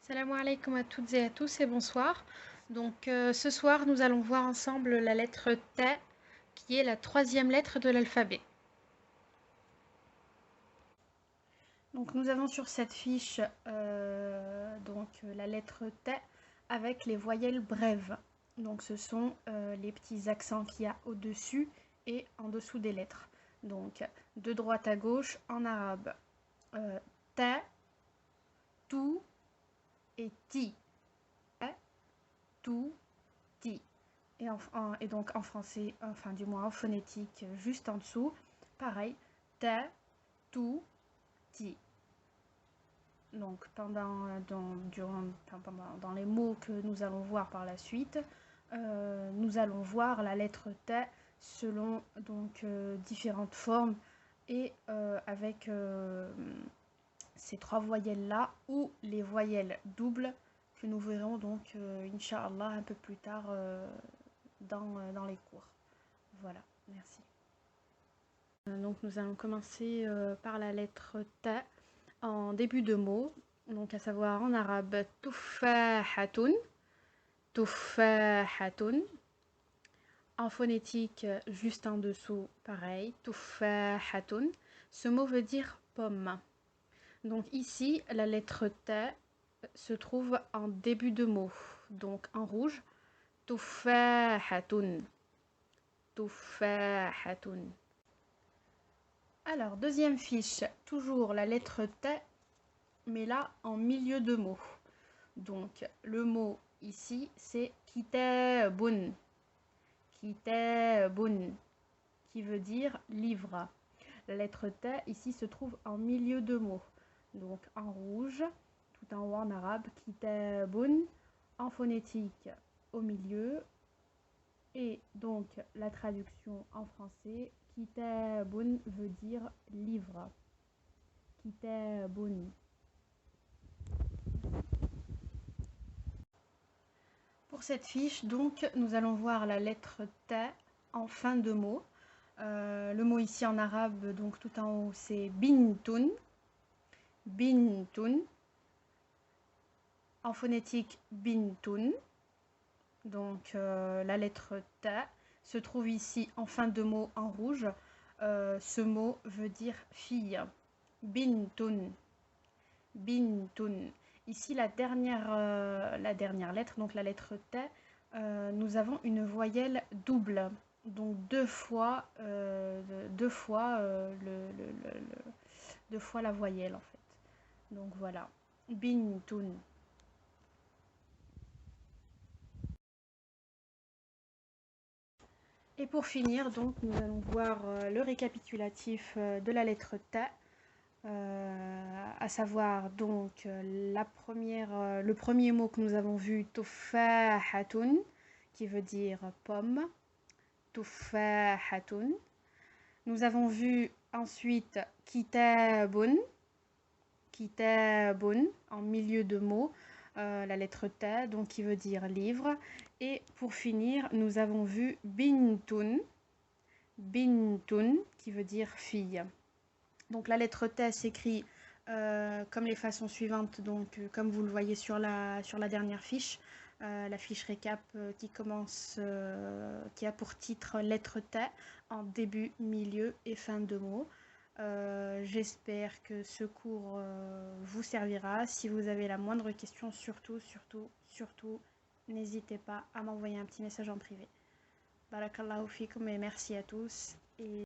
Salam alaikum à toutes et à tous et bonsoir. Donc ce soir nous allons voir ensemble la lettre T qui est la troisième lettre de l'alphabet. Donc nous avons sur cette fiche la lettre T avec les voyelles brèves. Donc ce sont les petits accents qu'il y a au-dessus et en dessous des lettres. Donc de droite à gauche en arabe. T, tou et ti. Tout, ti. Et donc en français, enfin du moins en phonétique, juste en dessous, pareil, ta, tout, ti. Donc dans les mots que nous allons voir par la suite, nous allons voir la lettre T selon différentes formes et avec ces trois voyelles-là ou les voyelles doubles que nous verrons donc, Inch'Allah, un peu plus tard dans les cours. Voilà, merci. Donc nous allons commencer par la lettre T en début de mot, donc à savoir en arabe tuffahatun, tuffahatun. En phonétique, juste en dessous, pareil, tuffahatun. Ce mot veut dire pomme. Donc ici, la lettre T se trouve en début de mot, donc en rouge, tuffahatun, tuffahatun. Alors, deuxième fiche, toujours la lettre T, mais là en milieu de mot. Donc, le mot ici, c'est kitabun, kitabun, qui veut dire livre. La lettre T ici se trouve en milieu de mot. Donc, en rouge, tout en haut en arabe, kitabun, en phonétique au milieu. Et donc, la traduction en français, kitabun veut dire livre. Kitabun. Pour cette fiche, donc, nous allons voir la lettre T en fin de mot. Le mot ici en arabe, donc tout en haut, c'est bintun. Bintun. En phonétique, bintun. Donc, la lettre T se trouve ici en fin de mot en rouge. Ce mot veut dire fille. Bintun. Bintun. Ici, la dernière lettre, donc la lettre T, nous avons une voyelle double. Donc deux fois la voyelle en fait. Donc voilà. Bintun. Et pour finir, donc, nous allons voir le récapitulatif de la lettre T. À savoir donc le premier mot que nous avons vu, tuffahatun, qui veut dire pomme, tuffahatun. Nous avons vu ensuite kitabun, kitabun, en milieu de mot, la lettre T, donc qui veut dire livre. Et pour finir, nous avons vu bintun, bintun, qui veut dire fille. Donc la lettre T s'écrit comme les façons suivantes, donc comme vous le voyez sur la dernière fiche, la fiche récap qui a pour titre lettre T en début, milieu et fin de mot. J'espère que ce cours vous servira. Si vous avez la moindre question, surtout, n'hésitez pas à m'envoyer un petit message en privé. Barakallahu fikum et merci à tous. Et